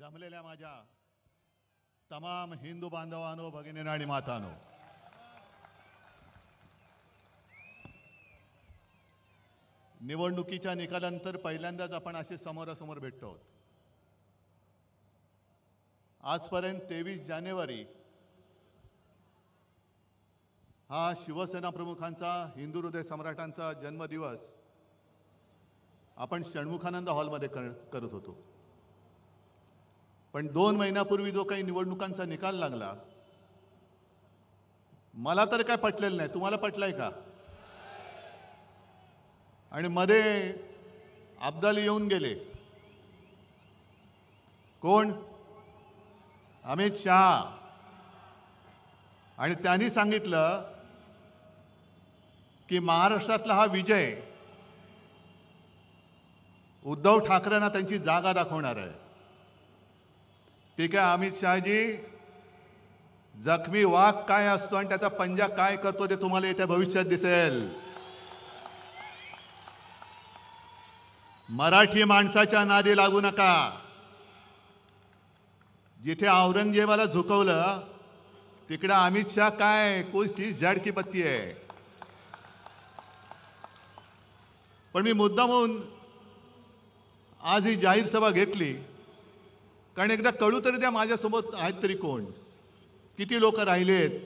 जमलेल्या माझ्या तमाम हिंदू बांधवांनो, भगिनींनो आणि मातांनो, निवडणुकीच्या निकालानंतर पहिल्यांदाच आपण असे समोरासमोर भेटतो आहोत. आजपर्यंत 23 जानेवारी हा शिवसेना प्रमुखांचा, हिंदू हृदय सम्राटांचा जन्मदिवस आपण षण्मुखानंद हॉलमध्ये करत होतो. पण 2 महिन्यापूर्वी जो काही निवडणुकांचा निकाल लागला, मला तर काय पटलेलं नाही. तुम्हाला पटलाय का? आणि मध्ये अब्दाली येऊन गेले. कोण? अमित शहा. आणि त्यांनी सांगितलं की महाराष्ट्रातला हा विजय उद्धव ठाकरेंना त्यांची जागा दाखवणार आहे. ठीक आहे अमित शहाजी, जखमी वाघ काय असतो आणि त्याचा पंजा काय करतो ते तुम्हाला येत्या भविष्यात दिसेल. मराठी माणसाच्या नादी लागू नका. जिथे औरंगजेबाला झुकवलं तिकडे अमित शहा काय कोणती झाड की पत्ती आहे. पण मी मुद्दामून आज ही जाहीर सभा घेतली कारण एकदा कळू तरी द्या माझ्यासोबत आहेत तरी कोण, किती लोक राहिलेत.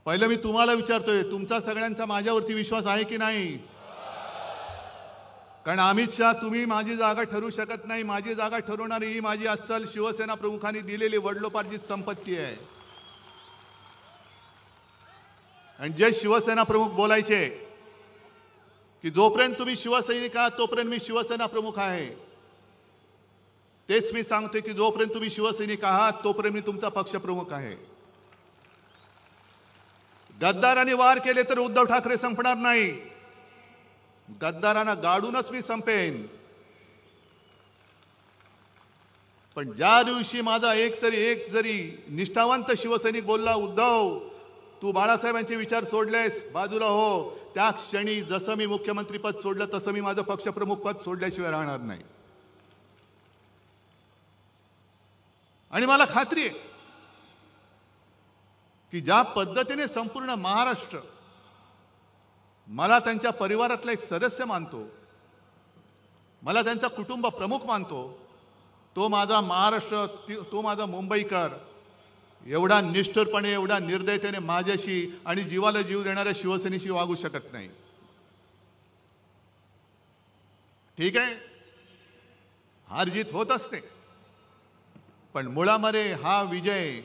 पहिलं मी तुम्हाला विचारतोय, तुमचा सगळ्यांचा माझ्यावरती विश्वास आहे की नाही? कारण अमित शहा, तुम्ही माझी जागा ठरवू शकत नाही. माझी जागा ठरवणारी ही माझी अस्सल शिवसेना प्रमुखांनी दिलेली वडिलोपार्जित संपत्ती आहे. आणि जे शिवसेना प्रमुख बोलायचे की जोपर्यंत तुम्ही शिवसैनिक आहात तोपर्यंत मी शिवसेना प्रमुख आहे, तेच मी सांगतोय की जोपर्यंत तुम्ही शिवसैनिक आहात तोपर्यंत मी तुमचा पक्ष प्रमुख आहे. गद्दारांनी वार केले तर उद्धव ठाकरे संपणार नाही. गद्दारांना गाडूनच मी संपेन. पण ज्या दिवशी माझा एक जरी निष्ठावंत शिवसैनिक बोलला, उद्धव तू बाळासाहेबांचे विचार सोडलेस, बाजूला हो, त्या क्षणी जसं मी मुख्यमंत्री पद सोडलं तसं मी माझं पक्षप्रमुख पद सोडल्याशिवाय राहणार नाही. आणि मला खात्री आहे की ज्या पद्धतीने संपूर्ण महाराष्ट्र मला त्यांच्या परिवारातला एक सदस्य मानतो, मला त्यांचा कुटुंब प्रमुख मानतो, तो माझा महाराष्ट्र, तो माझा मुंबईकर एवढा निष्ठुरपणे, एवढा निर्दयतेने माझ्याशी आणि जीवाला जीव देणाऱ्या शिवसेनेशी वागू शकत नाही. ठीक आहे, हार जीत होत असते, पण मुळामध्ये हा विजय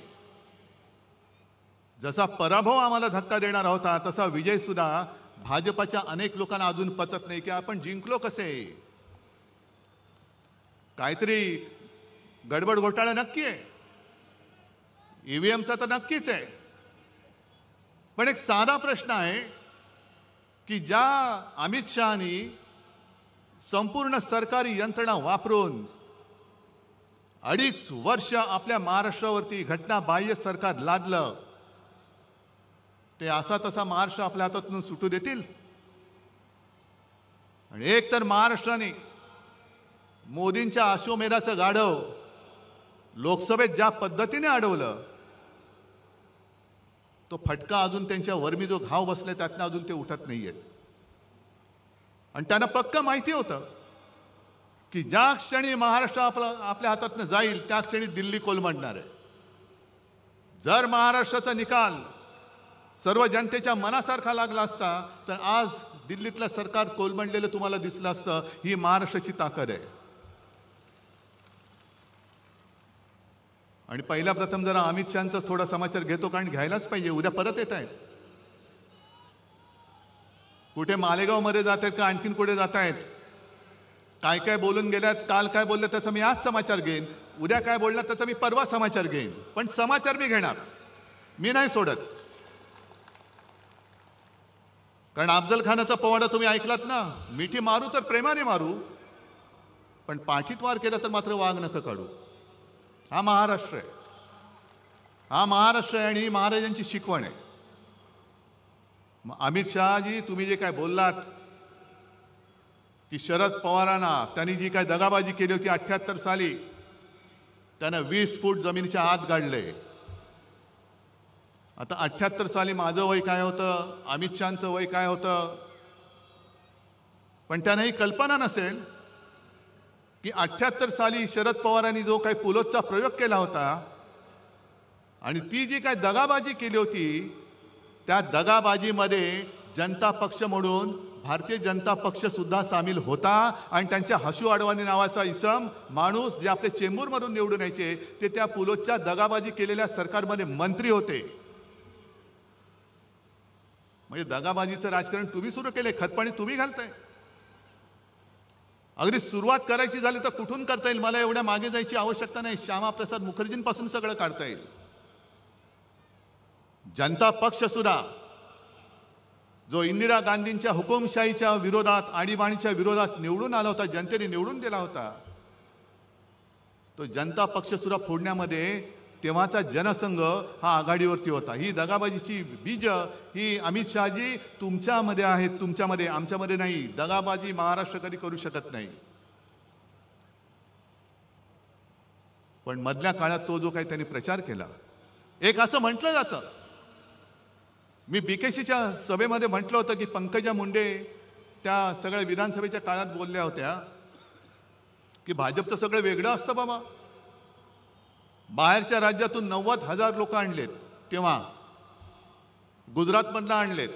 जसा पराभव आम्हाला धक्का देणार होता तसा विजय सुद्धा भाजपच्या अनेक लोकांना अजून पचत नाही की आपण जिंकलो कसे. काहीतरी गडबड घोटाळा नक्की आहे, ईव्हीएमचा तर नक्कीच आहे. पण एक साधा प्रश्न आहे की ज्या अमित शहानी संपूर्ण सरकारी यंत्रणा वापरून 2.5 वर्ष आपल्या महाराष्ट्रावरती घटनाबाह्य सरकार लादलं, ते असा तसा महाराष्ट्र आपल्या हातातून सुटू देतील? आणि एक तर महाराष्ट्राने मोदींच्या अश्वमेधाचं गाढव लोकसभेत ज्या पद्धतीने अडवलं, तो फटका अजून त्यांच्या वर्मी जो घाव बसले त्यातनं अजून ते उठत नाहीये. आणि त्यांना पक्का माहिती होतं की ज्या क्षणी महाराष्ट्र आपल्या हातातनं जाईल त्या क्षणी दिल्ली कोलमडणार आहे. जर महाराष्ट्राचा निकाल सर्व जनतेच्या मनासारखा लागला असता तर आज दिल्लीतलं सरकार कोलमडलेलं तुम्हाला दिसलं असतं. ही महाराष्ट्राची ताकद आहे. आणि पहिला प्रथम जरा अमित शहांचा थोडा समाचार घेतो, कारण घ्यायलाच पाहिजे. उद्या परत येत आहेत. कुठे मालेगाव मध्ये जात आहेत का आणखीन कुठे जात आहेत, काय काय बोलून गेल्यात, काल काय बोलले त्याचा मी आज समाचार घेईन, उद्या काय बोलला त्याचा मी परवा समाचार घेईन. पण समाचार मी घेणार, मी नाही सोडत. कारण अफजल खानाचा पोवाडा तुम्ही ऐकलात ना, मिठी मारू तर प्रेमाने मारू, पण पाठीत वार केला तर मात्र वाघ नख काढू. हा महाराष्ट्र आहे, हा महाराष्ट्र आहे आणि ही महाराजांची शिकवण आहे. अमित शहाजी, तुम्ही जे काय बोललात की शरद पवारांना त्यांनी जी काय दगाबाजी केली होती 78 साली, त्यानं 20 फूट जमिनीच्या आत गाडले. आता 78 साली माझं वय काय होतं, अमित शहाचं वय काय होतं, पण त्यांना ही कल्पना नसेल की 78 साली शरद पवारांनी जो काही पुलोदचा प्रयोग केला होता आणि ती जी काय दगाबाजी केली होती, त्या दगाबाजीमध्ये जनता पक्ष म्हणून भारतीय जनता पक्ष सुद्धा सामील होता. आणि त्यांच्या हसू अडवाणी नावाचा इसम माणूस जे आपले चेंबूरमधून निवडून यायचे, ते त्या पुलोदच्या दगाबाजी केलेल्या सरकारमध्ये मंत्री होते. म्हणजे दगाबाजीचं राजकारण तुम्ही सुरू केले, खतपाणी तुम्ही घालताय. अगदी सुरुवात करायची झाली तर कुठून करता येईल, मला एवढ्या मागे जायची आवश्यकता नाही. श्यामाप्रसाद मुखर्जींपासून सगळं काढता येईल. जनता पक्ष सुद्धा जो इंदिरा गांधींच्या हुकुमशाहीच्या विरोधात, आणीबाणीच्या विरोधात निवडून आला होता, जनतेने निवडून दिला होता, तो जनता पक्ष सुद्धा फोडण्यामध्ये तेव्हाचा जनसंघ हा आघाडीवरती होता. ही दगाबाजीची बीज ही अमित शहाजी तुमच्यामध्ये आहेत, तुमच्यामध्ये, आमच्यामध्ये नाही. दगाबाजी महाराष्ट्र कधी करू शकत नाही. पण मधल्या काळात तो जो काही त्यांनी प्रचार केला, एक असं म्हटलं जातं, मी बीकेसीच्या सभेमध्ये म्हटलं होतं की पंकजा मुंडे त्या सगळ्या विधानसभेच्या काळात बोलल्या होत्या की भाजपचं सगळं वेगळं असतं बाबा. बाहेरच्या राज्यातून 90,000 लोक आणलेत, तेव्हा गुजरातमधनं आणलेत.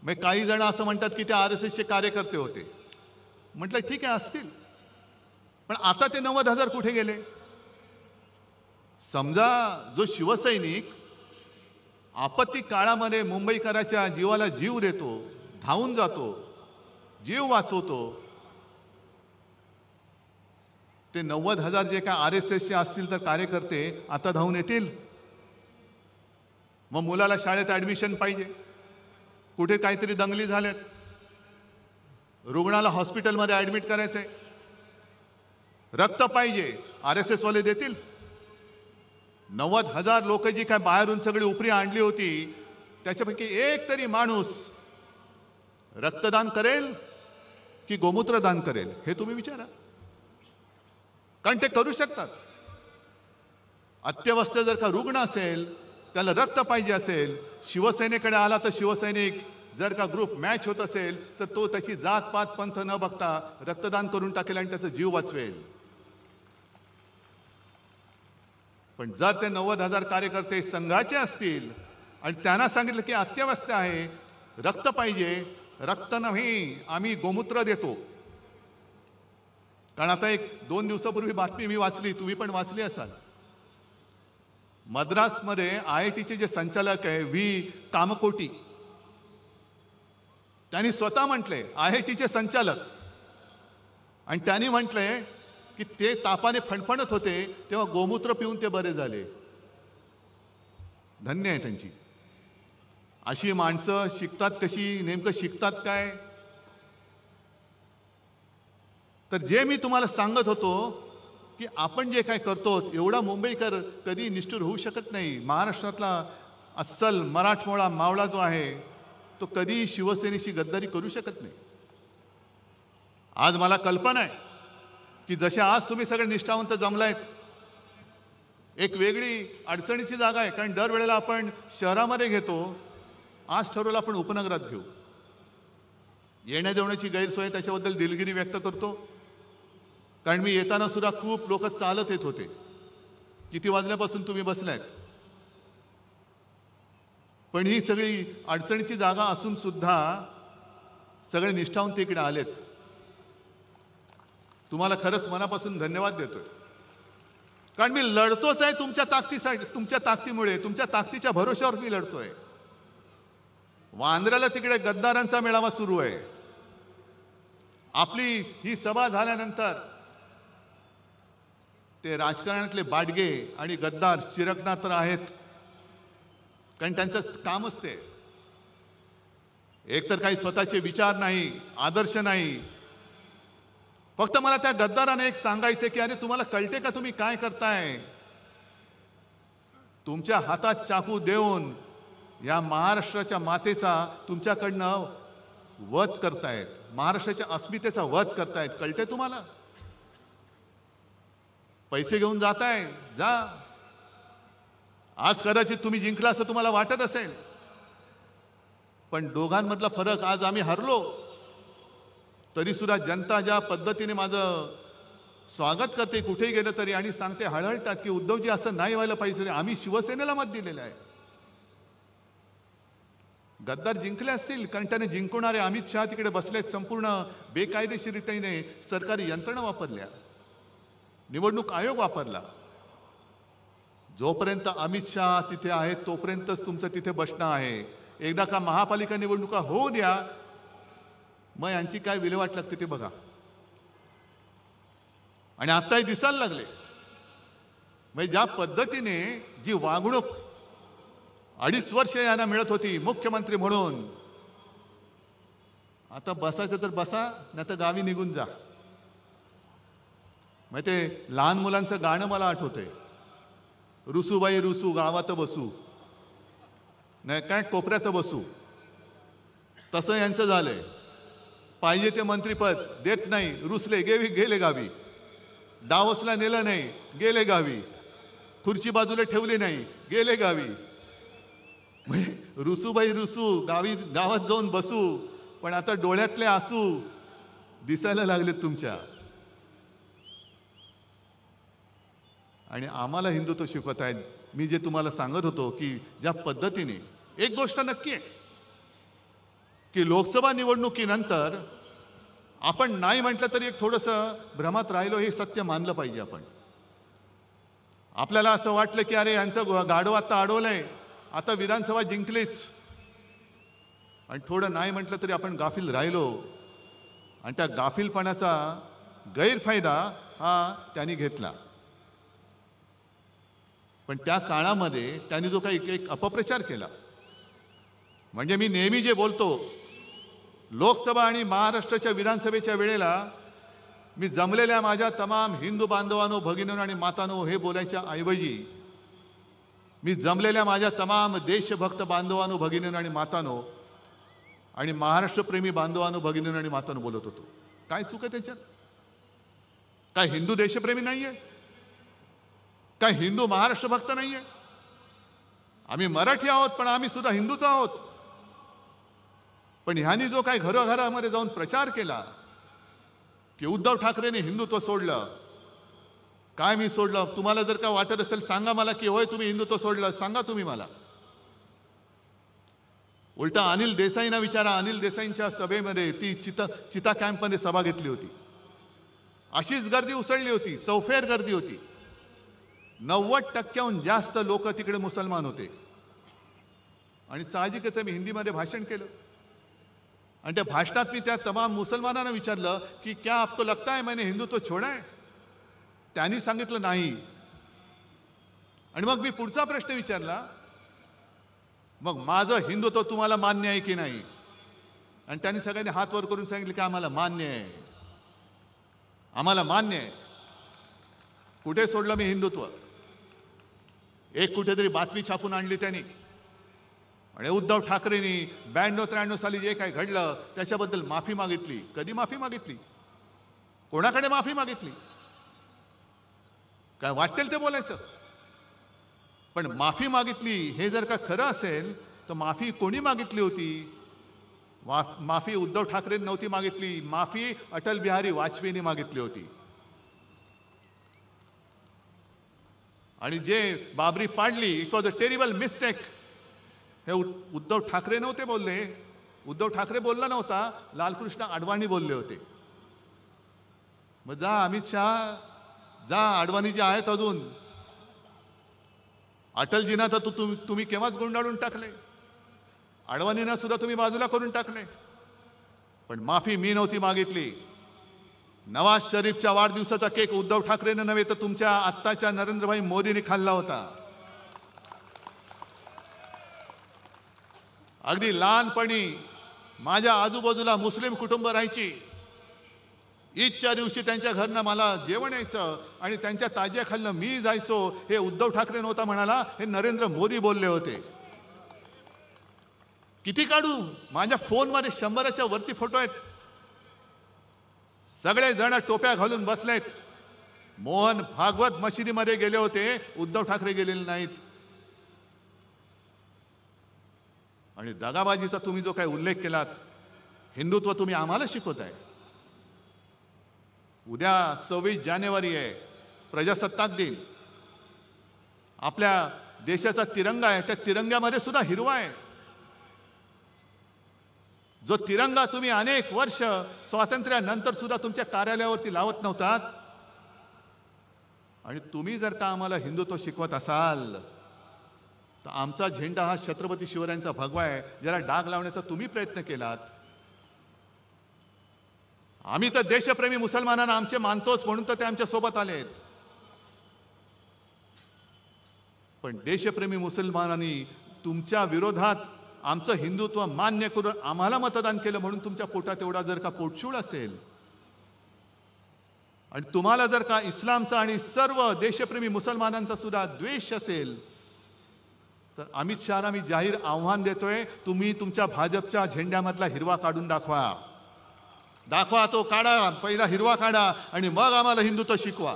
मग काही जण असं म्हणतात की ते RSSचे कार्यकर्ते होते. म्हटलं ठीक आहे असतील, पण आता ते 90,000 कुठे गेले? समजा जो शिवसैनिक आपत्ती काळामध्ये मुंबईकराच्या जीवाला जीव देतो, धावून जातो, जीव वाचवतो, ते 90,000 जे काय RSSचे असतील तर कार्यकर्ते आता धावून येतील? मग मुलाला शाळेत ऍडमिशन पाहिजे, कुठे काहीतरी दंगली झाल्यात, रुग्णाला हॉस्पिटलमध्ये ऍडमिट करायचंय, रक्त पाहिजे, RSS वाले देतील? 90,000 लोक जी काय बाहेरून सगळी उपरी आणली होती, त्याच्यापैकी एक तरी माणूस रक्तदान करेल की गोमूत्र दान करेल, हे तुम्ही विचारा. कारण ते करू शकतात. अत्यवस्थ जर का रुग्ण असेल, त्याला रक्त पाहिजे असेल, शिवसेनेकडे आला तर शिवसैनिक जर का ग्रुप मॅच होत असेल तर तो त्याची जात पात पंथ न बघता रक्तदान करून टाकेल आणि त्याचा जीव वाचवेल. पण जर ते 90,000 कार्यकर्ते संघाचे असतील आणि त्यांना सांगितलं की अत्यवस्थ आहे, रक्त पाहिजे, रक्त नाही आम्ही गोमूत्र देतो. कारण आता 1-2 दिवसापूर्वी बातमी मी वाचली, तुम्ही पण वाचली असाल. मद्रासमध्ये IITचे जे संचालक आहे व्ही कामकोटी, त्यांनी स्वतः म्हटले, IITचे संचालक, आणि त्यांनी म्हटले की ते तापाने फणफणत होते तेव्हा गोमूत्र पिऊन ते बरे झाले. धन्य आहे त्यांची. अशी माणसं शिकतात कशी, नेमकं शिकतात काय? तर जे मी तुम्हाला सांगत होतो की आपण जे काय करतो, एवढा मुंबईकर कधी निष्ठुर होऊ शकत नाही. महाराष्ट्रातला अस्सल मराठमोळा मावळा जो आहे तो कधी शिवसेनेशी गद्दारी करू शकत नाही. आज मला कल्पना आहे की जसे आज तुम्ही सगळे निष्ठावंत जमलायत, एक वेगळी अडचणीची जागा आहे. कारण दरवेळेला आपण शहरामध्ये घेतो, आज ठरवलं आपण उपनगरात घेऊ. येण्या देण्याची गैरसोय, त्याच्याबद्दल दिलगिरी व्यक्त करतो. कारण मी येताना सुद्धा खूप लोक चालत येत होते. किती वाजल्यापासून तुम्ही बसलायत? पण ही सगळी अडचणीची जागा असून सुद्धा सगळे निष्ठावंत इकडे आलेत. तुम्हाला खरंच मनापासून धन्यवाद देतोय. कारण मी लढतोच आहे तुमच्या ताकदीसाठी, तुमच्या ताकदीमुळे, तुमच्या ताकदीच्या भरोश्यावर मी लढतोय. वांद्र्याला तिकडे गद्दारांचा मेळावा सुरू आहे. आपली ही सभा झाल्यानंतर ते राजकारणातले बाडगे आणि गद्दार चिरकणार तर आहेत, कारण त्यांचं कामच ते. एकतर काही स्वतःचे विचार नाही, आदर्श नाही. फक्त मला त्या गद्दाराने एक सांगायचं की अरे तुम्हाला कळते का तुम्ही काय करताय? तुमच्या हातात चाकू देऊन या महाराष्ट्राच्या मातेचा तुमच्याकडनं वध करतायत, महाराष्ट्राच्या अस्मितेचा वध करतायत. कळते तुम्हाला? पैसे घेऊन जाताय, जा. आज कदाचित तुम्ही जिंकला असं तुम्हाला वाटत असेल, पण दोघांमधला फरक, आज आम्ही हरलो तरी सुद्धा जनता ज्या पद्धतीने माझं स्वागत करते कुठेही गेलं तरी, आणि सांगते, हळहळतात की उद्धवजी असं नाही व्हायला पाहिजे, आम्ही शिवसेनेला मत दिलेलं आहे. गद्दार जिंकले असतील कारण त्याने जिंकवणारे अमित शहा तिकडे बसलेत, संपूर्ण बेकायदेशीररीतीने सरकारी यंत्रणा वापरल्या, निवडणूक आयोग वापरला. जोपर्यंत अमित शहा तिथे आहेत तोपर्यंतच तुमचं तिथे बसणं आहे. एकदा का महापालिका निवडणुका होऊ द्या, मग यांची काय विल्हेवाट लागते ते बघा. आणि आताही दिसायला लागले, म्हणजे ज्या पद्धतीने जी वागणूक 2.5 वर्ष यांना मिळत होती मुख्यमंत्री म्हणून, आता बसायचं तर बसा, नाही तर गावी निघून जा. मग ते लहान मुलांचं गाणं मला आठवतंय, रुसूबाई रुसू गावात बसू, नाही काय कोपऱ्यात बसू. तसं यांचं झालंय. पाहिजे ते मंत्रीपद देत नाही, रुसले, गेले गावी. डावसला नेलं नाही, गेले गावी. खुर्ची बाजूला ठेवली नाही, गेले गावी. म्हणजे रुसूबाई रुसू, गावात जाऊन बसू, पण आता डोळ्यातले आसू दिसायला लागलेत तुमच्या. आणि आम्हाला हिंदुत्व शिकवत आहेत. मी जे तुम्हाला सांगत होतो की ज्या पद्धतीने, एक गोष्ट नक्की आहे की लोकसभा निवडणुकीनंतर आपण नाही म्हटलं तरी एक थोडंसं भ्रमात राहिलो, हे सत्य मानलं पाहिजे आपण. आपल्याला असं वाटलं की अरे यांचं गाढव आता अडवलंय, आता विधानसभा जिंकलीच, आणि थोडं नाही म्हटलं तरी आपण गाफील राहिलो, आणि त्या गाफीलपणाचा गैरफायदा हा त्यांनी घेतला. पण त्या काळामध्ये त्यांनी जो काही एक अपप्रचार केला, म्हणजे मी नेहमी जे बोलतो, लोकसभा आणि महाराष्ट्राच्या विधानसभेच्या वेळेला मी जमलेल्या माझ्या तमाम हिंदू बांधवांनो, भगिनींनो आणि मातांनो हे बोलायच्या ऐवजी मी जमलेल्या माझ्या तमाम देशभक्त बांधवांनो, भगिनींनो आणि मातांनो आणि महाराष्ट्रप्रेमी बांधवांनो, भगिनींनो आणि मातांनो बोलत होतो. काय चूक आहे त्याच्यात? काय हिंदू देशप्रेमी नाहीये? काय हिंदू महाराष्ट्र भक्त नाहीये? आम्ही मराठी आहोत, पण आम्ही सुद्धा हिंदूच आहोत. पण ह्यांनी जो काय घरोघरामध्ये जाऊन प्रचार केला की उद्धव ठाकरेने हिंदुत्व सोडलं, काय मी सोडलं? तुम्हाला जर का वाटत असेल सांगा मला की होय तुम्ही हिंदुत्व सोडलं, सांगा तुम्ही मला. उलटा अनिल देसाईंना विचारा, अनिल देसाईंच्या सभेमध्ये ती चिता कॅम्पमध्ये सभा घेतली होती, अशीच गर्दी उसळली होती, चौफेर गर्दी होती. 90% जास्त लोक तिकडे मुसलमान होते. आणि साहजिकच मी हिंदीमध्ये भाषण केलं, आणि त्या भाषणात मी त्या तमाम मुसलमानांना विचारलं की क्या आपको लगता है मैंने हिंदुत्व छोड़ा है? त्यांनी सांगितलं नाही. आणि मग मी पुढचा प्रश्न विचारला, मग माझं हिंदुत्व तुम्हाला मान्य आहे की नाही? आणि त्यांनी सगळ्यांनी हात वर करून सांगितलं की आम्हाला मान्य आहे, आम्हाला मान्य आहे. कुठे सोडलं मी हिंदुत्व? एक कुठेतरी बातमी छापून आणली त्यांनी, आणि उद्धव ठाकरेंनी 92-93 साली जे काय घडलं त्याच्याबद्दल माफी मागितली. कधी माफी मागितली? कोणाकडे माफी मागितली? काय वाटेल ते बोलायचं, पण माफी मागितली. हे जर का खरं असेल तर माफी कोणी मागितली होती? माफी उद्धव ठाकरेंनी नव्हती मागितली, माफी अटल बिहारी वाजपेयींनी मागितली होती. आणि जे बाबरी पाडली, it was a terrible mistake, हे उद्धव ठाकरे नव्हते बोलले. उद्धव ठाकरे बोलला नव्हता, लालकृष्ण अडवाणी बोलले होते. मग जा अमित शहा, जा, अडवाणी जे आहेत अजून, अटलजींना तर तुम्ही केव्हाच गुंडाळून टाकले, अडवाणींना सुद्धा तुम्ही बाजूला करून टाकले. पण माफी मी नव्हती मागितली. नवाज शरीफच्या वाढदिवसाचा केक उद्धव ठाकरेंना नव्हे तर तुमच्या आत्ताच्या नरेंद्रभाई मोदींनी खाल्ला होता. अगदी लहानपणी माझ्या आजूबाजूला मुस्लिम कुटुंब राहायची. ईदच्या दिवशी त्यांच्या घरनं मला जेवण यायचं आणि त्यांच्या ताज्या खाल्लं मी जायचो. हे उद्धव ठाकरे नव्हता म्हणाला, हे नरेंद्र मोदी बोलले होते. किती काढू? माझ्या फोनमध्ये 100च्या वरती फोटो आहेत. सगळे जण टोप्या घालून बसलेत. मोहन भागवत मशिदीमध्ये गेले होते, उद्धव ठाकरे गेलेले नाहीत. आणि दगाबाजीचा तुम्ही जो काही उल्लेख केलात, हिंदुत्व तुम्ही आम्हाला शिकवताय. उद्या 26 जानेवारी आहे, प्रजासत्ताक दिन. आपल्या देशाचा तिरंगा आहे, त्या तिरंग्यामध्ये सुद्धा हिरवा आहे. जो तिरंगा तुम्ही अनेक वर्ष स्वातंत्र्यानंतर सुद्धा तुमच्या कार्यालयावरती लावत नव्हतात. आणि तुम्ही जर का आम्हाला हिंदुत्व शिकवत असाल तर आमचा झेंडा हा छत्रपती शिवरायांचा भगवा आहे, ज्याला डाग लावण्याचा तुम्ही प्रयत्न केलात. आम्ही तर देशप्रेमी मुसलमानांना आमचे मानतोच म्हणून तर ते आमच्या सोबत आलेत. पण देशप्रेमी मुसलमानांनी तुमच्या विरोधात आमचं हिंदुत्व मान्य करून आम्हाला मतदान केलं म्हणून तुमच्या पोटात एवढा जर का पोटशूळ असेल आणि तुम्हाला जर का इस्लामचा आणि सर्व देशप्रेमी मुसलमानांचा सुद्धा द्वेष असेल तर अमित शहाना मी जाहीर आव्हान देतोय, तुम्ही तुमच्या भाजपच्या झेंड्यामधला हिरवा काढून दाखवा. दाखवा, तो काढा, पहिला हिरवा काढा आणि मग आम्हाला हिंदुत्व शिकवा.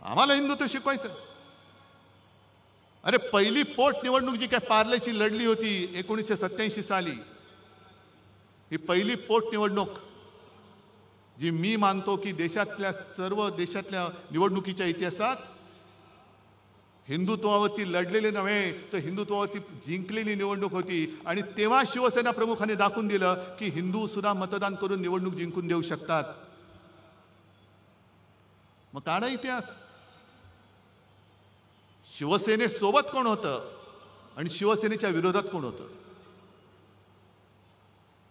आम्हाला हिंदुत्व शिकवायचं. अरे पहिली पोट निवडणूक जी काय पार्लेची लढली होती 1987 साली, ही पहिली पोट निवडणूक जी मी मानतो की सर्व देशातल्या निवडणुकीच्या इतिहासात हिंदुत्वावरती लढलेले नव्हे तर हिंदुत्वावरती जिंकलेली निवडणूक होती. आणि तेव्हा शिवसेना प्रमुखांनी दाखवून दिलं की हिंदू सुद्धा मतदान करून निवडणूक जिंकून देऊ शकतात. मग काढा इतिहास. शिवसेनेसोबत कोण होतं आणि शिवसेनेच्या विरोधात कोण होतं?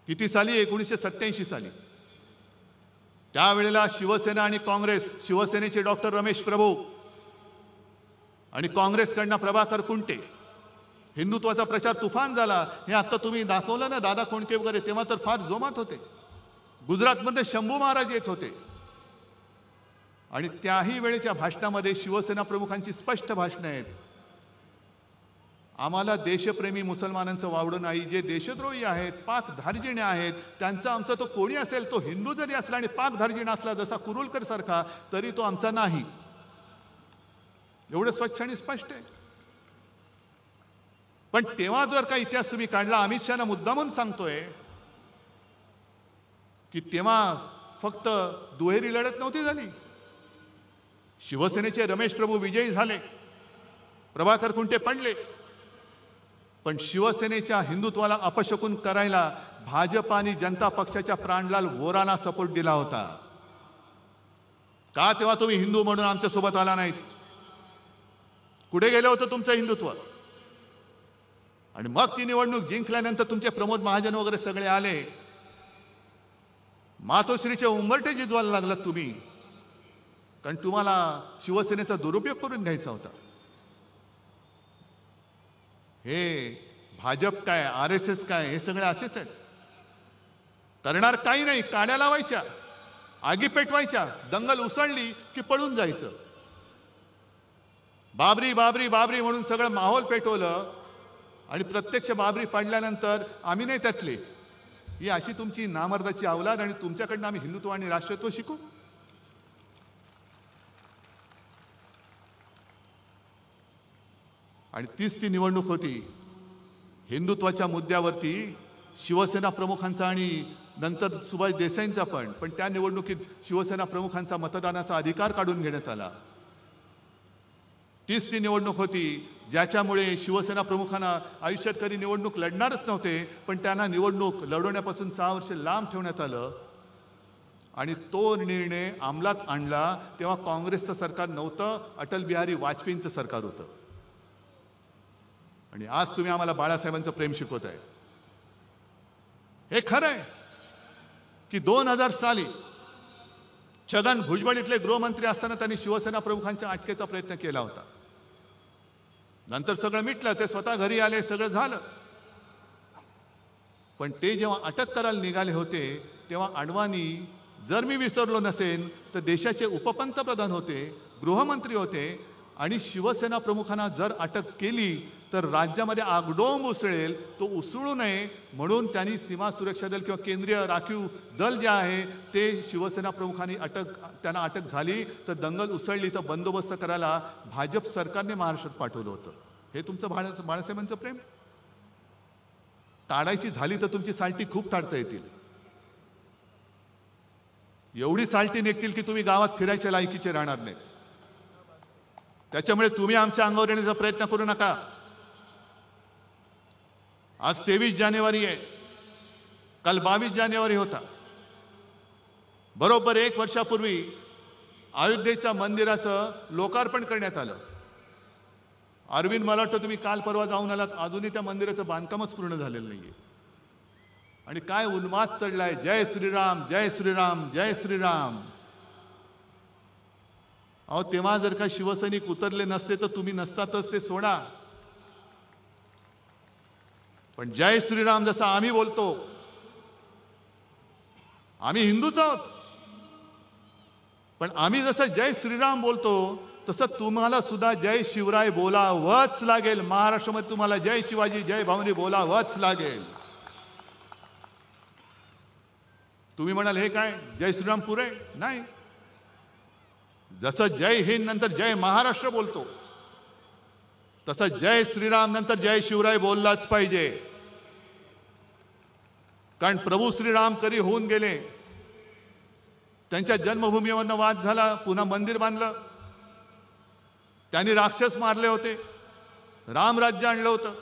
किती साली? 1987 साली. त्यावेळेला शिवसेना आणि काँग्रेस, शिवसेनेचे डॉक्टर रमेश प्रभू आणि काँग्रेसकडनं प्रभाकर कुंटे, हिंदुत्वाचा प्रचार तुफान झाला. हे आता तुम्ही दाखवलं ना, दादा कोंडके वगैरे, तेव्हा तर फार जोमात होते. गुजरातमध्ये शंभू महाराज येत होते. आणि त्याही वेळेच्या भाषणामध्ये शिवसेना प्रमुखांची स्पष्ट भाषणं आहेत. आम्हाला देशप्रेमी मुसलमानांचं वावडं नाही. जे देशद्रोही आहेत, पाक धार्जिणे आहेत, त्यांचा आमचा तो कोणी असेल, तो हिंदू जरी असला आणि पाक धार्जिण असला जसा कुरुलकर सारखा, तरी तो आमचा नाही. एवढं स्वच्छ आणि स्पष्ट आहे. पण तेव्हा जर का इतिहास तुम्ही काढला, अमित शहाना मुद्दामून सांगतोय की तेव्हा फक्त दुहेरी लढत नव्हती झाली. शिवसेनेचे रमेश प्रभू विजयी झाले, प्रभाकर कुंटे पडले, पण शिवसेनेच्या हिंदुत्वाला अपशकुन करायला भाजप आणि जनता पक्षाच्या प्राणलाल वोरांना सपोर्ट दिला होता. का तेव्हा तुम्ही हिंदू म्हणून आमच्या सोबत आला नाहीत? कुठे गेलं होतं तुमचं हिंदुत्व? आणि मग ती निवडणूक जिंकल्यानंतर तुमचे प्रमोद महाजन वगैरे सगळे आले. मातोश्रीचे उंबरठे जिजवायला लागलात तुम्ही, कारण तुम्हाला शिवसेनेचा दुरुपयोग करून घ्यायचा होता. हे भाजप काय, RSS काय, हे सगळे असेच आहेत. करणार काही नाही, काड्या लावायच्या, आगी पेटवायच्या, दंगल उसळली की पळून जायचं. बाबरी बाबरी बाबरी म्हणून सगळं माहोल पेटवलं आणि प्रत्यक्ष बाबरी पडल्यानंतर आम्ही नाही त्यातले. ही अशी तुमची नामर्दाची अवलाद आणि तुमच्याकडनं आम्ही हिंदुत्व आणि राष्ट्रत्व शिकू? आणि तीच ती निवडणूक होती. हिंदुत्वाच्या मुद्द्यावरती शिवसेना प्रमुखांचा आणि नंतर सुभाष देसाईंचा पण त्या निवडणुकीत शिवसेना प्रमुखांचा मतदानाचा अधिकार काढून घेण्यात आला. तीच ती निवडणूक होती ज्याच्यामुळे शिवसेना प्रमुखांना आयुष्यात कधी निवडणूक लढणारच नव्हते, पण त्यांना निवडणूक लढवण्यापासून 6 वर्ष लांब ठेवण्यात आलं. आणि तो निर्णय अंमलात आणला तेव्हा काँग्रेसचं सरकार नव्हतं, अटल बिहारी वाजपेयींचं सरकार होतं. आणि आज तुम्ही आम्हाला बाळासाहेबांचं प्रेम शिकवताय. हे खरं आहे की 2000 साली छगन भुजबळ इथले गृहमंत्री असताना त्यांनी शिवसेना प्रमुखांच्या अटकेचा प्रयत्न केला होता. नंतर सगळं मिटलं, ते स्वतः घरी आले, सगळं झालं. पण ते जेव्हा अटक करायला निघाले होते तेव्हा अडवाणी, जर मी विसरलो नसेन तर देशाचे उपपंतप्रधान होते, गृहमंत्री होते. आणि शिवसेना प्रमुखांना जर अटक केली तर राज्यामध्ये आगडोंब उसळेल. तो उसळू नये म्हणून त्यांनी सीमा सुरक्षा दल किंवा केंद्रीय राखीव दल जे आहे ते शिवसेना प्रमुखांनी त्यांना अटक झाली तर दंगल उसळली तर बंदोबस्त करायला भाजप सरकारने महाराष्ट्रात पाठवलं होतं. हे तुमचं बाळासाहेबांचं प्रेम. ताडायची झाली तर तुमची साल्टी खूप ताडता येतील. एवढी साल्टी निघतील की तुम्ही गावात फिरायच्या लायकीचे राहणार नाही. त्याच्यामुळे तुम्ही आमच्या अंगावर येण्याचा प्रयत्न करू नका. आज 23 जानेवारी आहे, काल 22 जानेवारी होता. बरोबर 1 वर्षापूर्वी अयोध्येच्या मंदिराचं लोकार्पण करण्यात आलं. अरविंद, मला वाटतं तुम्ही काल परवा जाऊन आलात, अजूनही त्या मंदिराचं बांधकामच पूर्ण झालेलं नाहीये. आणि काय उन्माद चढलाय, जय श्रीराम जय श्रीराम जय श्रीराम. अहो, तेव्हा जर का शिवसैनिक उतरले नसते तर तुम्ही नसतातच, ते सोडा. पण जय श्रीराम जसं आम्ही बोलतो, आम्ही हिंदूच आहोत, पण आम्ही जसं जय श्रीराम बोलतो तसं तुम्हाला सुद्धा जय शिवराय बोलावंच लागेल. महाराष्ट्रामध्ये तुम्हाला जय शिवाजी जय भवानी बोलावंच लागेल. तुम्ही म्हणाल हे काय जय श्रीराम पुरे नाही. जसं जय हिंद नंतर जय महाराष्ट्र बोलतो तसं जय श्रीराम नंतर जय शिवराय बोललाच पाहिजे. कारण प्रभू श्रीराम कधी होऊन गेले, त्यांच्या जन्मभूमीवरनं वाद झाला, पुन्हा मंदिर बांधलं, त्यांनी राक्षस मारले होते, रामराज्य आणलं होतं.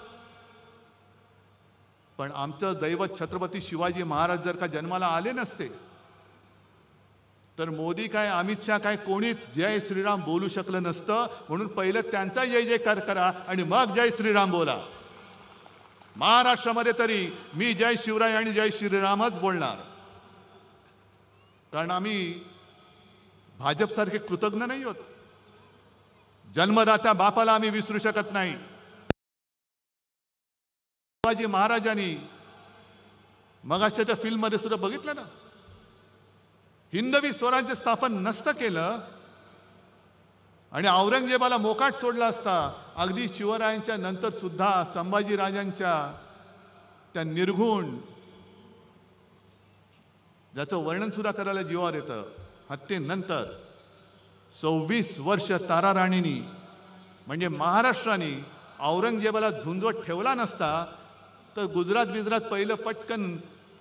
पण आमचं दैवत छत्रपती शिवाजी महाराज जर का जन्माला आले नसते तर मोदी काय अमित शहा काय कोणीच जय श्रीराम बोलू शकलं नसतं. म्हणून पहिलं त्यांचा जय जयकार करा आणि मग जय श्रीराम बोला. महाराष्ट्रामध्ये तरी मी जय शिवराय आणि जय श्रीरामच बोलणार. कारण आम्ही भाजपसारखे कृतज्ञ नाही आहोत. जन्मदात्या बापाला आम्ही विसरू शकत नाही. शिवाजी महाराजांनी मगाशी त्या फिल्म मध्ये सुद्धा बघितलं ना, हिंदवी स्वराज्य स्थापन नसतं केलं आणि औरंगजेबाला मोकाट सोडला असता. अगदी शिवरायांच्या नंतर सुद्धा संभाजी राजांच्या त्या निर्घुण, ज्याचं वर्णन सुद्धा करायला जीवावर येतं, हत्येनंतर 26 वर्ष ताराराणींनी म्हणजे महाराष्ट्राने औरंगजेबाला झुंजवत ठेवला नसता तर गुजरात पहिलं पटकन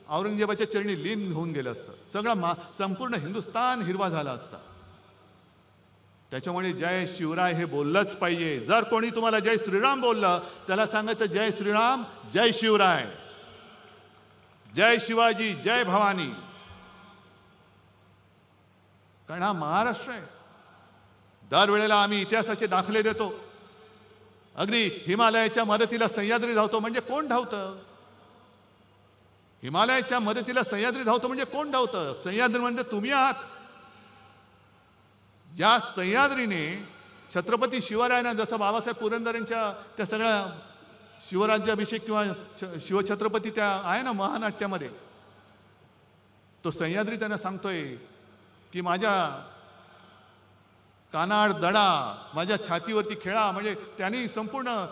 औरंगजेबाच्या चरणी लीन होऊन गेलं असतं. सगळं संपूर्ण हिंदुस्थान हिरवा झाला असता. त्याच्यामुळे जय शिवराय हे बोललंच पाहिजे. जर कोणी तुम्हाला जय श्रीराम बोललं त्याला सांगायचं जय श्रीराम जय शिवराय, जय शिवाजी जय भवानी. कारण हा महाराष्ट्र आहे. दरवेळेला आम्ही इतिहासाचे दाखले देतो. अगदी हिमालयाच्या मदतीला सह्याद्री धावतो म्हणजे कोण धावतं? हिमालयाच्या मदतीला सह्याद्री धावतो म्हणजे कोण धावतं? सह्याद्री म्हणजे तुम्ही आहात. ज्या सह्याद्रीने छत्रपती शिवरायांना, जसं बाबासाहेब पुरंदरेंच्या त्या सगळ्या शिवराज्याभिषेक किंवा शिवछत्रपती त्या आहे ना महानाट्यामध्ये, तो सह्याद्री त्यांना सांगतोय की माझ्या कानाड दडा, माझ्या छातीवरती खेळा. म्हणजे त्यांनी संपूर्ण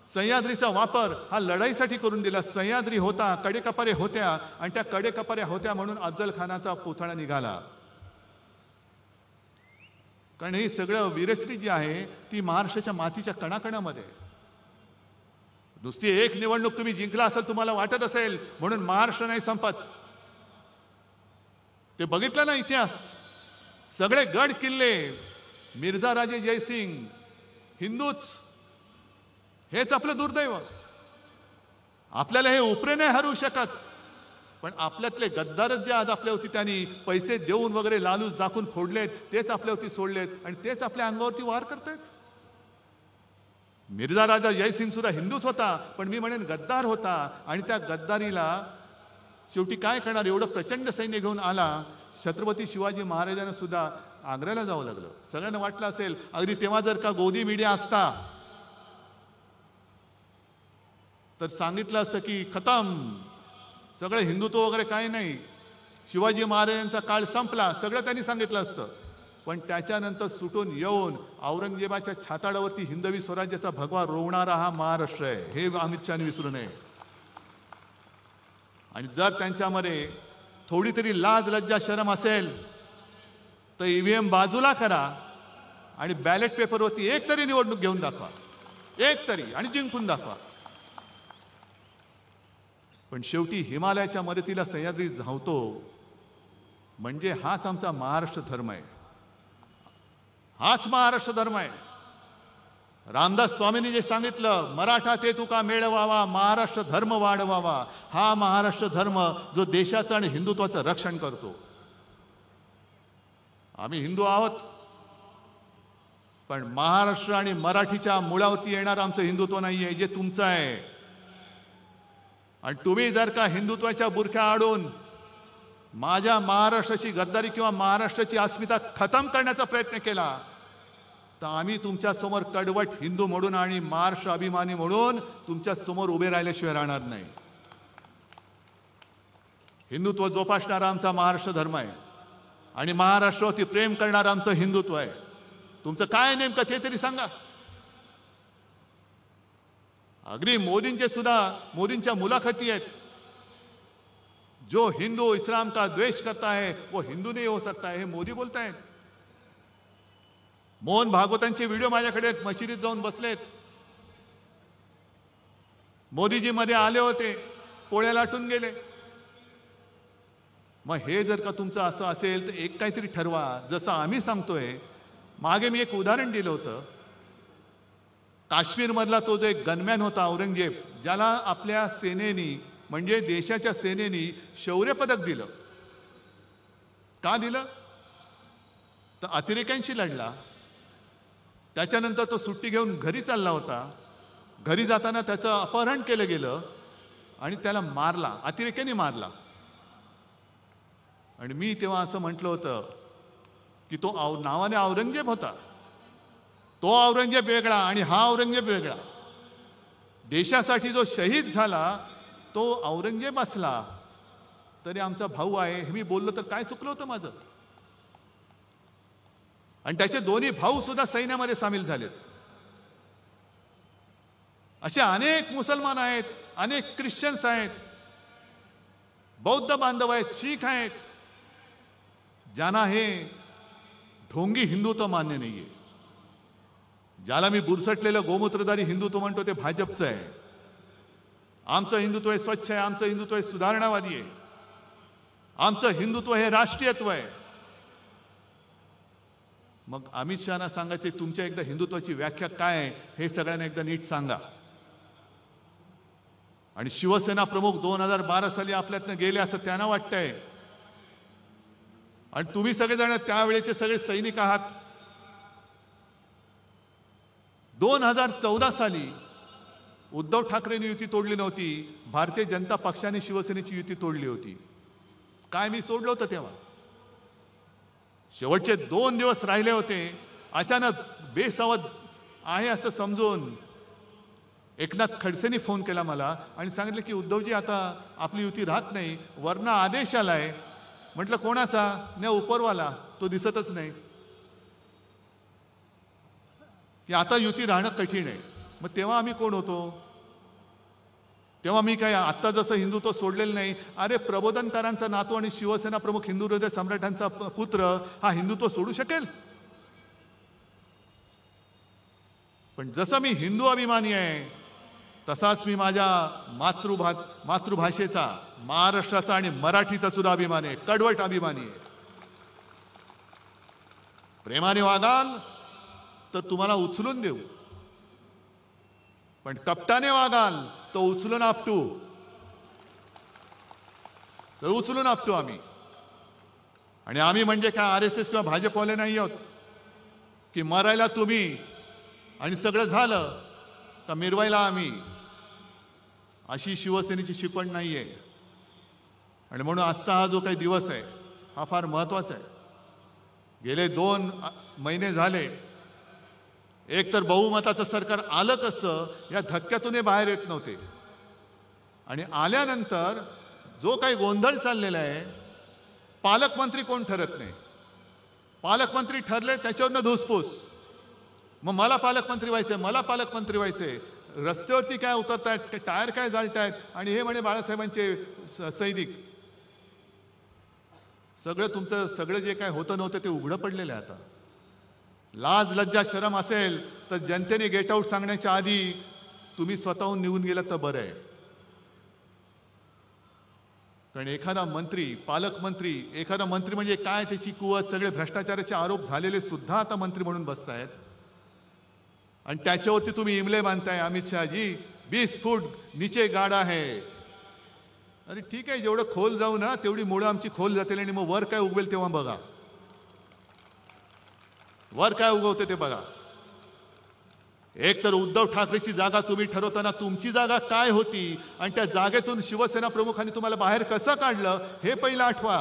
सह्याद्रीचा वापर हा लढाईसाठी करून दिला. सह्याद्री होता, कडेकपारे होत्या आणि त्या कडेकपाऱ्या होत्या म्हणून अफजल खानाचा पुतळा निघाला. कारण ही सगळं वीरश्री जी आहे ती महाराष्ट्राच्या मातीच्या कणाकणामध्ये. नुसती एक निवडणूक तुम्ही जिंकला असेल, तुम्हाला वाटत असेल म्हणून महाराष्ट्र नाही संपत. ते बघितलं ना इतिहास, सगळे गड किल्ले मिर्झा राजे जयसिंग हिंदूच, हेच आपलं दुर्दैव. आपल्याला हे उपरे नाही हरवू शकत, पण आपल्यातले गद्दारच जे आज आपल्यावरती त्यांनी पैसे देऊन वगैरे लालूच दाखवून फोडलेत, तेच आपल्यावरती सोडलेत आणि तेच आपल्या अंगावरती वार करतायत. मिर्झा राजा जयसिंग सुद्धा हिंदूच होता, पण मी म्हणेन गद्दार होता. आणि त्या गद्दारीला शेवटी काय करणार, एवढं प्रचंड सैन्य घेऊन आला. छत्रपती शिवाजी महाराजांना सुद्धा आग्र्याला जावं लागलं. सगळ्यांना वाटलं असेल अगदी तेव्हा जर का गोदी मीडिया असता तर सांगितलं असतं की खतम, सगळं हिंदुत्व वगैरे काही नाही, शिवाजी महाराजांचा काळ संपला, सगळं त्यांनी सांगितलं असतं. पण त्याच्यानंतर सुटून येऊन औरंगजेबाच्या छाताडावरती हिंदवी स्वराज्याचा भगवा रोवणारा हा महाराष्ट्र आहे, हे अमित शहाने विसरू नये. आणि जर त्यांच्यामध्ये थोडी तरी लाज लज्जा शरम असेल तर ईव्हीएम बाजूला करा आणि बॅलेट पेपरवरती एक तरी निवडणूक घेऊन दाखवा, एक तरी, आणि जिंकून दाखवा. पण शेवटी हिमालयाच्या मदतीला सह्याद्री धावतो म्हणजे हाच आमचा महाराष्ट्र धर्म आहे, हाच महाराष्ट्र धर्म आहे. रामदास स्वामींनी जे सांगितलं, मराठा ते तुका मेळवावा, महाराष्ट्र धर्म वाढवावा, हा महाराष्ट्र धर्म जो देशाचं आणि हिंदुत्वाचं रक्षण करतो. आम्ही हिंदू आहोत, पण महाराष्ट्र आणि मराठीच्या मुळावरती येणार आमचं हिंदुत्व नाहीये जे तुमचं आहे. आणि तुम्ही जर का हिंदुत्वाच्या बुरख्या आडून माझ्या महाराष्ट्राची गद्दारी किंवा महाराष्ट्राची अस्मिता खतम करण्याचा प्रयत्न केला तर आम्ही तुमच्या समोर कडवट हिंदू म्हणून आणि महाराष्ट्र अभिमानी म्हणून तुमच्या समोर उभे राहिल्याशिवाय राहणार नाही. हिंदुत्व जोपासणारा आमचा महाराष्ट्र धर्म आहे आणि महाराष्ट्रावरती प्रेम करणारं आमचं हिंदुत्व आहे. तुमचं काय नेमकं ते तरी सांगा. अगदी मोदींच्या मुलाखती आहेत, जो हिंदू इस्लाम का द्वेष करता है वो हिंदू नहीं हो सकता है, हे मोदी बोलतायत. मोहन भागवतांचे व्हिडिओ माझ्याकडे मशिदीत जाऊन बसलेत. मोदीजी मध्ये आले होते, पोळ्या लाटून गेले. मग हे जर का तुमचं असं असेल तर एक काहीतरी ठरवा, जसं आम्ही सांगतोय. मागे मी एक उदाहरण दिलं होतं, काश्मीरमधला तो जो एक गनमॅन होता औरंगजेब, ज्याला आपल्या सेनेनी म्हणजे देशाच्या सेनेनी शौर्य पदक दिलं. का दिलं? तर अतिरेक्यांशी लढला. त्याच्यानंतर तो सुट्टी घेऊन घरी चालला होता. घरी जाताना त्याचं अपहरण केलं गेलं आणि त्याला मारला, अतिरेक्यांनी मारला. आणि मी तेव्हा असं म्हटलं होतं की तो नावाने औरंगजेब होता, तो औरंगजेब वेगळा आणि हा औरंगजेब वेगळा. देशासाठी जो शहीद झाला तो औरंगजेब असला तरी आमचा भाऊ आहे हे मी बोललो तर काय चुकलं होतं माझं? आणि त्याचे दोन्ही भाऊ सुद्धा सैन्यामध्ये सामील झालेत. असे अनेक मुसलमान आहेत, अनेक ख्रिश्चन्स आहेत, बौद्ध बांधव आहेत, शीख आहेत, ज्यांना हे ढोंगी हिंदुत्व मान्य नाहीये. ज्याला मी बुरसटलेलं गोमूत्रधारी हिंदुत्व म्हणतो ते भाजपचं आहे. आमचं हिंदुत्व हे स्वच्छ आहे, आमचं हिंदुत्व हे सुधारणावादी आहे, आमचं हिंदुत्व हे राष्ट्रीयत्व आहे. मग अमित शहाना सांगायचे तुमच्या एकदा हिंदुत्वाची व्याख्या काय आहे हे सगळ्यांना एकदा नीट सांगा. आणि शिवसेना प्रमुख 2012 साली आपल्यातनं गेले असं त्यांना वाटतंय. आणि तुम्ही सगळेजण त्यावेळेचे सगळे सैनिक आहात. 2014 साली उद्धव ठाकरेंनी युती तोडली नव्हती, भारतीय जनता पक्षाने शिवसेनेची युती तोडली होती. काय मी सोडलं होतं तेव्हा? शेवटचे 2 दिवस राहिले होते. अचानक बेसावध आहे असं समजून एकनाथ खडसेंनी फोन केला मला आणि सांगितलं की उद्धवजी आता आपली युती राहत नाही, वरनं आदेश आलाय. म्हटलं कोणाचा? नाही, उपरवाला, तो दिसतच नाही, की आता युती राहणं कठीण आहे. मग तेव्हा आम्ही कोण होतो? तेव्हा मी काय आत्ता जसं हिंदुत्व सोडलेलं नाही. अरे प्रबोधनकारांचा नातू आणि शिवसेना प्रमुख हिंदू हृदय सम्राटांचा पुत्र हा हिंदुत्व सोडू शकेल? पण जसं मी हिंदू अभिमानी आहे तसाच मी माझ्या मातृभाषेचा, महाराष्ट्राचा आणि मराठीचा सुद्धा अभिमान आहे, कडवट अभिमानी आहे. प्रेमाने वागाल तर तुम्हाला उचलून देऊ, पण कपटाने वागाल तो उचलून आपटू, तर उचलून आपटू आम्ही. आणि आम्ही म्हणजे काय आरएसएस किंवा भाजपवाले नाही आहोत की मरायला तुम्ही आणि सगळं झालं का मिरवायला आम्ही. अशी शिवसेनेची शिकवण नाहीये. आणि म्हणून आजचा हा जो काही दिवस आहे हा फार महत्वाचा आहे. गेले 2 महिने झाले, एक तर बहुमताचं सरकार आलं कसं या धक्क्यातून हे बाहेर येत नव्हते. आणि आल्यानंतर जो काही गोंधळ चाललेला आहे, पालकमंत्री कोण ठरत नाही, पालकमंत्री ठरले त्याच्यावरनं धुसफूस. मग मला पालकमंत्री व्हायचंय, मला पालकमंत्री व्हायचंय. रस्त्यावरती काय उतरतायत, ते टायर काय जाळतायत आणि हे म्हणे बाळासाहेबांचे सैनिक. सगळं तुमचं सगळं जे काय होतं नव्हतं ते उघडं पडलेलं आहे आता. लाज लज्जा शरम असेल तर जनतेने गेट आउट सांगण्याच्या आधी तुम्ही स्वतःहून निघून गेलात तर बरं आहे. कारण एखादा मंत्री, पालकमंत्री, एखादा मंत्री म्हणजे काय त्याची कुवत, सगळे भ्रष्टाचाराचे आरोप झालेले सुद्धा आता मंत्री म्हणून बसतायत. आणि त्याच्यावरती तुम्ही इमले बांधताय. अमित शहाजी 20 फूट नीचे गाडा है. अरे ठीक आहे, जेवढं खोल जाऊ ना तेवढी मुळं आमची खोल जातील आणि मग वर काय उगवेल तेव्हा बघा. वर काय उगवते ते बघा. एक तर उद्धव ठाकरेची जागा तुम्ही ठरवताना तुमची जागा काय होती आणि त्या जागेतून शिवसेना प्रमुखांनी तुम्हाला बाहेर कसं काढलं हे पहिलं आठवा.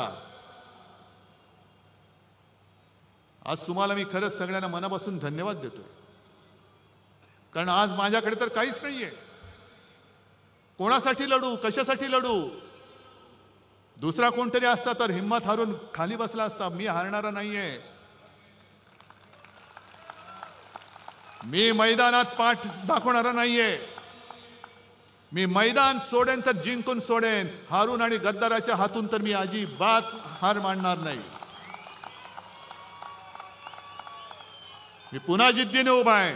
आज तुम्हाला मी खरंच सगळ्यांना मनापासून धन्यवाद देतोय. कारण आज माझ्याकडे तर काहीच नाहीये. कोणासाठी लढू, कशासाठी लढू. दुसरा कोणतरी असता तर हिम्मत हारून खाली बसला असता. मी हारणारा नाहीये. मी मैदानात पाठ दाखवणारा नाहीये. मी मैदान सोडेन तर जिंकून सोडेन. हारून आणि गद्दाराच्या हातून तर मी अजिबात हार मानणार नाही. मी पुन्हा जिद्दीने उभा आहे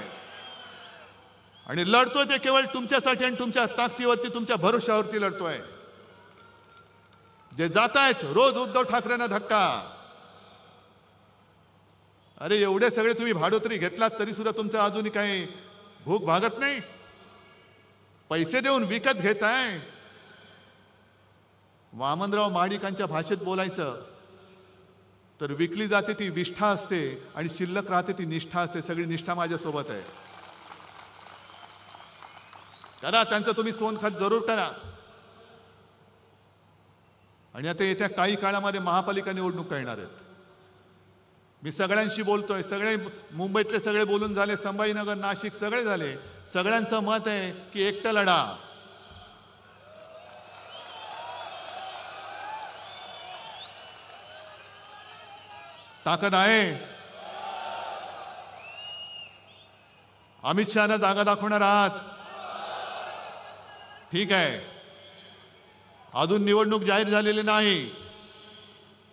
आणि लढतोय ते केवळ तुमच्यासाठी आणि तुमच्या ताकदीवरती, तुमच्या भरोशावरती लढतोय. जे जात आहेत रोज उद्धव ठाकरेंना धक्का. अरे एवढे सगळे तुम्ही भाडोत्री घेतलात तरी सुद्धा तुमचं अजूनही काही भूक भागत नाही. पैसे देऊन विकत घेताय. वामनराव महाडिकांच्या भाषेत बोलायचं तर विकली जाते ती विष्ठा असते आणि शिल्लक राहते ती निष्ठा असते. सगळी निष्ठा माझ्यासोबत आहे. करा त्यांचं तुम्ही सोनखत जरूर करा. आणि आता येत्या काही काळामध्ये महापालिका निवडणुका येणार आहेत. मी सगळ्यांशी बोलतोय. सगळे मुंबईतले सगळे बोलून झाले, संभाजीनगर, नाशिक सगळे झाले. सगळ्यांचं मत आहे की एकटं लढा. ताकद आहे. अमित शहाना जागा दाखवणार आहात. ठीक आहे, अजून निवडणूक जाहीर झालेली नाही,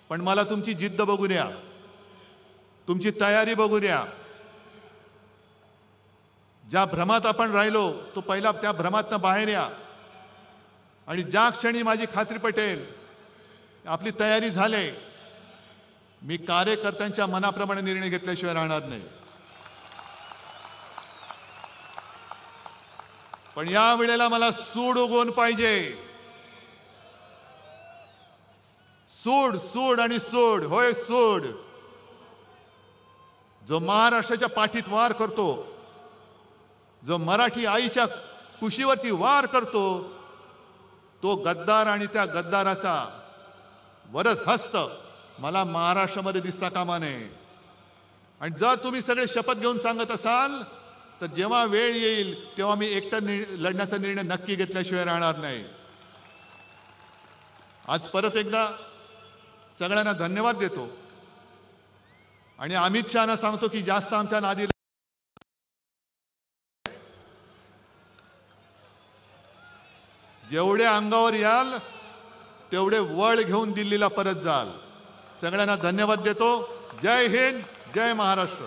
पण मला तुमची जिद्द बघू द्या, तुमची तयारी बघू द्या. ज्या भ्रमात आपण राहिलो तो पहिला त्या भ्रमातनं बाहेर या. आणि ज्या क्षणी माझी खात्री पटेल आपली तयारी झाले, मी कार्यकर्त्यांच्या मनाप्रमाणे निर्णय घेतल्याशिवाय राहणार नाही. पण या वेळेला मला सूड उगवून पाहिजे. सूड, सूड आणि सूड. होय सूड. जो महाराष्ट्राच्या पाठीत वार करतो, जो मराठी आईच्या कुशीवरती वार करतो, तो गद्दार आणि त्या गद्दाराचा वरद हस्त मला महाराष्ट्रामध्ये दिसता कामा नये. आणि जर तुम्ही सगळे शपथ घेऊन सांगत असाल तर जेव्हा वेळ येईल तेव्हा मी एकटा लढण्याचा निर्णय नक्की घेतल्याशिवाय राहणार नाही. आज परत एकदा सगळ्यांना धन्यवाद देतो आणि अमित शहाना सांगतो की जास्त आमच्या नादी जेवढे अंगावर याल तेवढे वळ घेऊन दिल्लीला परत जाल. सगळ्यांना धन्यवाद देतो. जय हिंद, जय महाराष्ट्र.